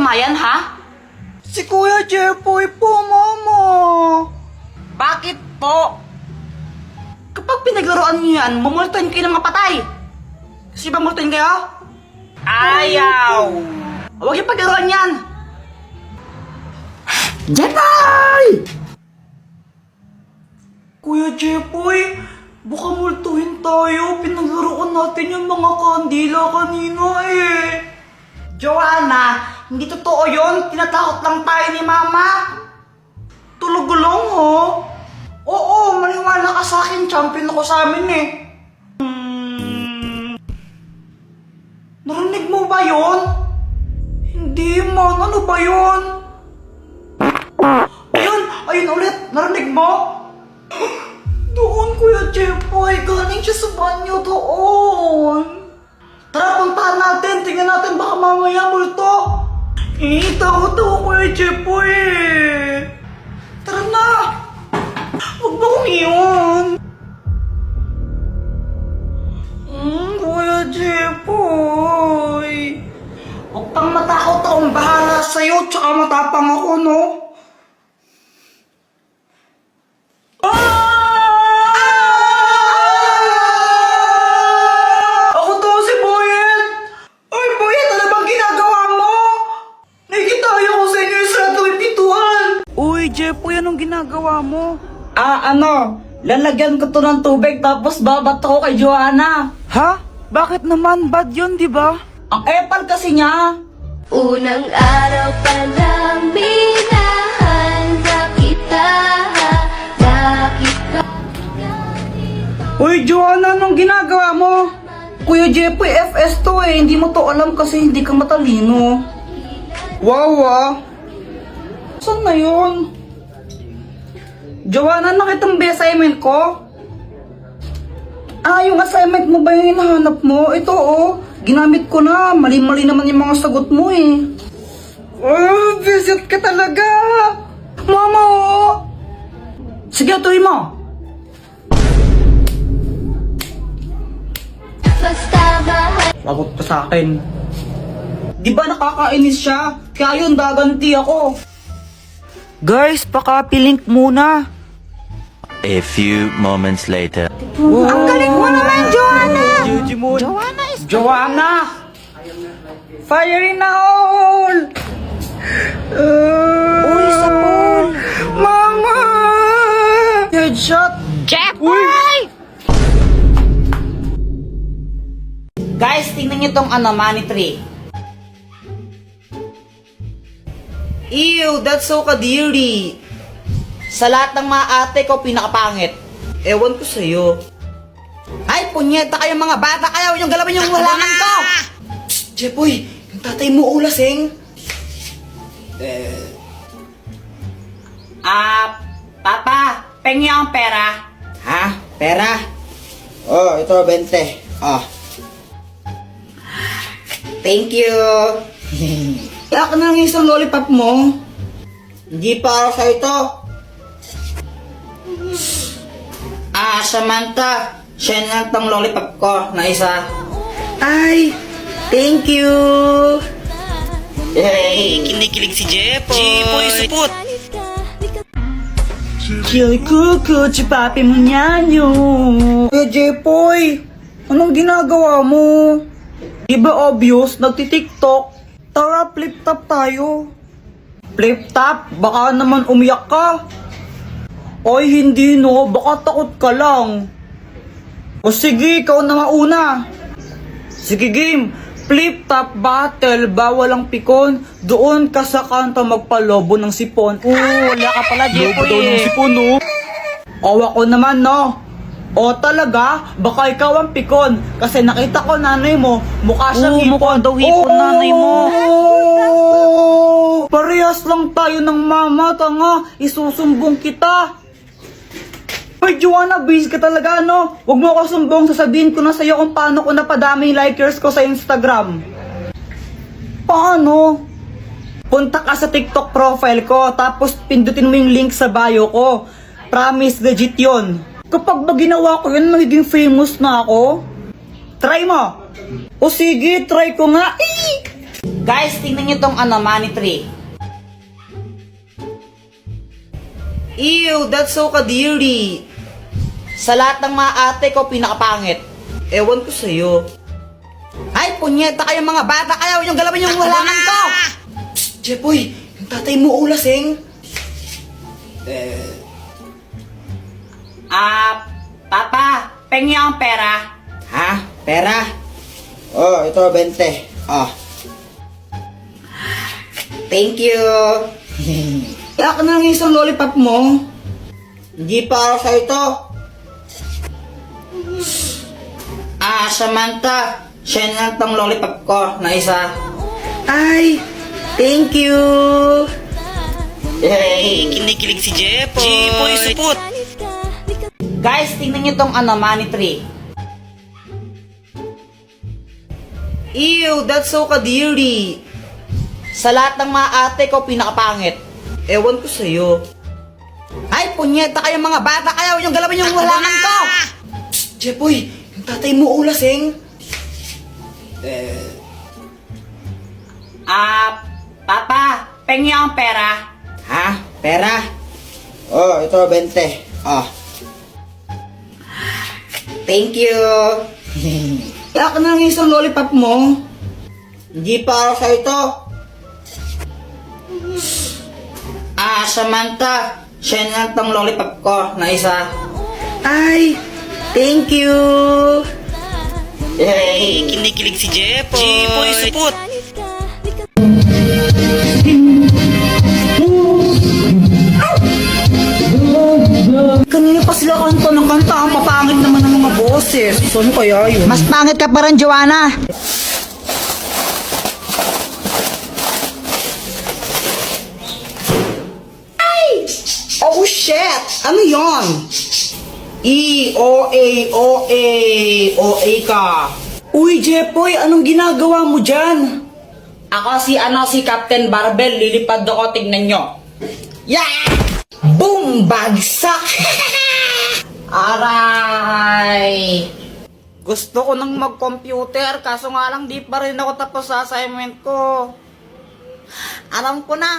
tama yan, ha? Si Kuya Jepoy po, Mama. Bakit po? Kapag pinaglaruan niyo yan, mumultuin kayo ng mapatay. Kasi ba multuin kayo? Ayaw! Huwag yung paglaruan yan! Jepoy! Kuya Jepoy, baka multuhin tayo. Pinaglaruan natin yung mga kandila kanina eh. Joanna, hindi totoo yun. Tinatakot lang tayo ni Mama. Tulog-gulong ho? Oo, maniwala ka sa akin. Champion ako sa amin eh. Narinig mo ba yun? Hindi man, ano ba yun? Ayun, ayun ulit. Narinig mo? Doon, Kuya Jepoy, galing siya sa banyo doon. Tara, puntahan natin. Tingnan natin baka mamaya multo. Takot ako, Kuya Jepoy eh. Tara na. Huwag mo kong iyon. Kuya Jepoy. Huwag pang matakot akong bahala sa'yo. Tsaka matapang ako, no? Ako to si Boyet! Ay, Boyet, ano bang ginagawa mo? Nakikitayo ko sa inyo yung sarado yung pintuan! Uy, Jepoy, anong ginagawa mo? Lalagyan ko to ng tubig tapos babat ako kay Joanna. Ha? Bakit naman? Bad yun, di ba? Ang epal kasi niya. Unang araw pa lang minahanda kita. Bakit ba? Uy, Joanna, anong ginagawa mo? Kuya Jepoy, FS to eh. Hindi mo to alam kasi hindi ka matalino. Wow, Saan na yun? Joanna, nakita mo ba yung assignment ko? Yung assignment mo ba yung hinahanap mo? Ito ginamit ko na. Mali-mali naman yung mga sagot mo eh. Oh, visit ka talaga! Mama, Sige, tuloy mo. Basta mahal Lagot ka sa akin. Di ba nakakainis siya? Kaya yun, gaganti ako. Guys, paka-link muna. A few moments later. Ang galing mo naman, Joanna! Joanna! Fire in the hole! Uy, sa pool! Mama! Headshot! Jepoy! Guys, tingnan nyo tong money tree. Ew, that's so kadiri. Sa lahat ng mga ate ko, pinakapangit. Ewan ko sa'yo. Ay, punyeta kayo mga bata kayo! Yung galawin yung halaman ko! Psst, Jepoy! Yung tatay mo ulasing. Papa, pengi ang pera. Ha? Pera? Oh, ito, 20. Oh. Thank you. Kaya ka na lang isang lollipop mo. Hindi para sa ito. Samantha. Siya na tong lollipop ko na isa. Ay, thank you. Hey, kinikilig si Jepoy. Jepoy, supot. Kill kuku, papi mo nyanyo. Jepoy, anong ginagawa mo? Di ba obvious? Nagtitiktok. Tara, flip top tayo. Flip top, baka naman umiyak ka. Ay, hindi no. Baka takot ka lang. O sige, ikaw na mauna. Sige game. Flip top battle, bawal ang pikon. Doon ka sa kanto magpalobo ng sipon. Wala ka pala, Lobo daw ng sipon, no? O ako naman, no? O talaga, baka ikaw ang pikon. Kasi nakita ko nanay mo, mukha siyang hipon. mukha daw hipon nanay mo. Parehas lang tayo ng mama, tanga. Isusumbong kita. Hoy, Joanna, busy ka talaga, no? Huwag mo ako sumbong, sasabihin ko na sa'yo kung paano ko napadami yung likers ko sa Instagram. Paano? Punta ka sa TikTok profile ko, tapos pindutin mo yung link sa bio ko. Promise, legit yun. Kapag ba ginawa ko yun, magiging famous na ako? Try mo. O sige, try ko nga. Guys, tingnan nyo tong money tree. Ew, that's so kadiri. Sa lahat ng mga ate ko, pinakapangit. Ewan ko sa'yo. Ay, punyeta kayo mga bata. Ayaw yung galawin yung halaman ko. Jepoy, yung tatay mo ulasing. Papa, pengi ang pera. Ha? Pera? Oh, ito, 20. Oh. Thank you. Ako na lang yung isang lollipop mo. Hindi para sa ito. Samantha. Siya na tong lollipop ko na isa. Ay, thank you. Hey, kinikilig si Jepoy. Jepoy, supot. Guys, tingnan nyo tong money tree. Ew, that's so kadiri. Sa lahat ng mga ate ko, pinakapangit. Ewan ko sa'yo. Ay, punyeta kayo mga bata. Ayaw yung galawin yung halaman ko. Jepoy, yung tatay mo ulasing. Papa, pengi ang pera. Ha? Pera? Oh, ito, 20. Oh. Thank you. Ako na lang yung isang lollipop mo. Hindi para sa ito. Samantha. Siya na tong lollipop ko na isa. Ay, thank you. Hey, kinikilig si Jepoy. Jepoy, supot. Kanina pa sila kanta ng kanta. Ang papangit naman ng mga boses. Saan kaya yun? Mas pangit ka pa rin, Joanna. Ay! Oh, shit! Ano yon? O-A, O-A ka. Uy, Jepoy, anong ginagawa mo dyan? Ako si Captain Barbell, lilipad ako, tignan nyo. Yeah! Boom! Bagsak! Aray! Gusto ko nang mag-computer, kaso nga lang di pa rin ako tapos sa assignment ko. Alam ko na.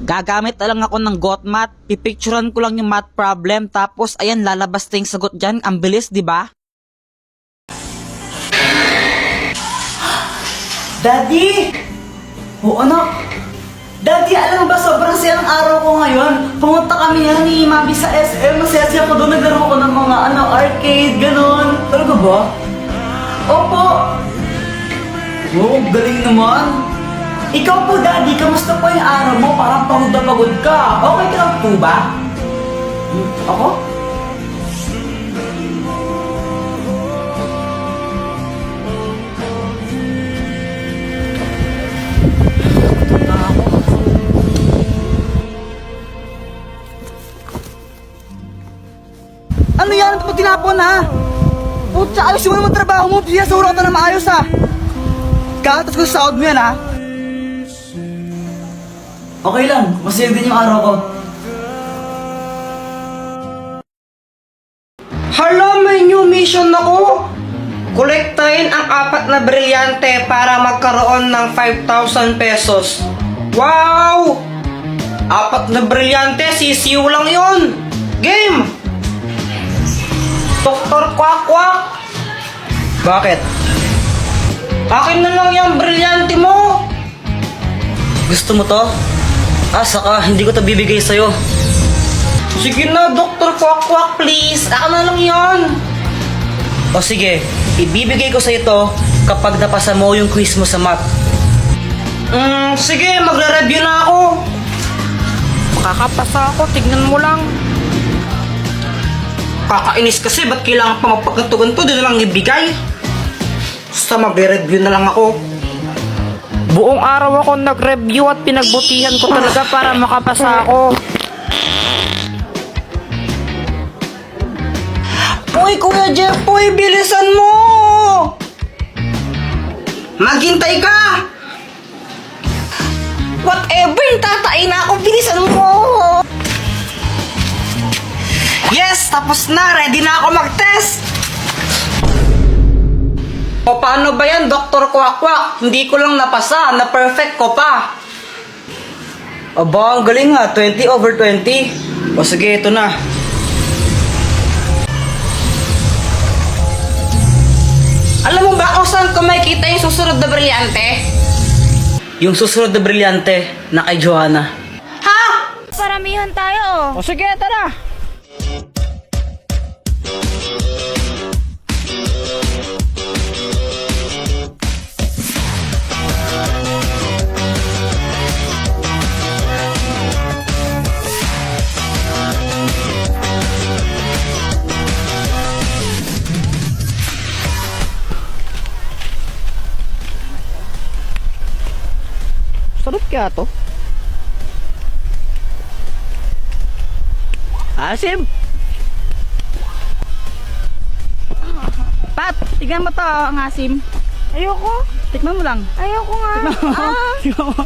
Gagamit na lang ako ng GotMath, pipicturean ko lang yung math problem, tapos ayan, lalabas na yung sagot dyan. Ang bilis, di ba? Daddy! Oo, anak. Daddy, alam mo ba, sobrang sayang araw ko ngayon. Pumunta kami yan ni Mami sa SM. Masaya ko doon. Naglaro ko ng mga arcade, ganon. Talaga ba? Opo. Oh, galing naman. Ikaw po, Daddy, kamusta po yung araw mo? Parang pagod na pagod ka. Okay ka lang po ba? Ako? Ano yan? Ito pa tinapon, ha? Putsa, ayos mo naman trabaho mo. Sinasura ka na maayos, ha? Katas ko sa sahod mo yan, ha? Okay lang. Masaya din yung araw ko. Hala, may new mission ako! Kolektahin ang 4 na brilyante para magkaroon ng 5,000 pesos. Wow! 4 na brilyante, sisiw lang yon. Game! Dr. Quack Quack! Bakit? Akin na lang yung brilyante mo! Gusto mo to? Saka hindi ko to bibigay sa'yo. Sige na, Dr. Quack Quack, please! Ako na lang yon. O sige, ibibigay ko sa'yo to kapag napasa mo yung quiz mo sa math. Sige, magre-review na ako. Makakapasa ako, tignan mo lang. Kakainis kasi, ba't kailangan pa magpagkanto-ganto? Di na lang ibigay. Basta magre-review na lang ako. Buong araw ako nag-review at pinagbutihan ko talaga para makapasa ako. Uy, Kuya Jepoy, bilisan mo! Maghintay ka! Whatever, tatain na ako, bilisan mo! Yes, tapos na, ready na ako mag-test! O paano ba yan, Dr. Kwakwak? Hindi ko lang napasa, na-perfect ko pa. Aba, ang galing nga, 20/20. O sige, ito na. Alam mo ba kung saan ko makikita yung susunod na brilyante? Yung susunod na brilyante na kay Joanna. Ha? Paramihan tayo. O sige, tara. Sarap kaya to? Asim! Pat, tignan mo to, ang asim. Ayoko. Tikman mo lang. Ayoko nga. Tignan mo.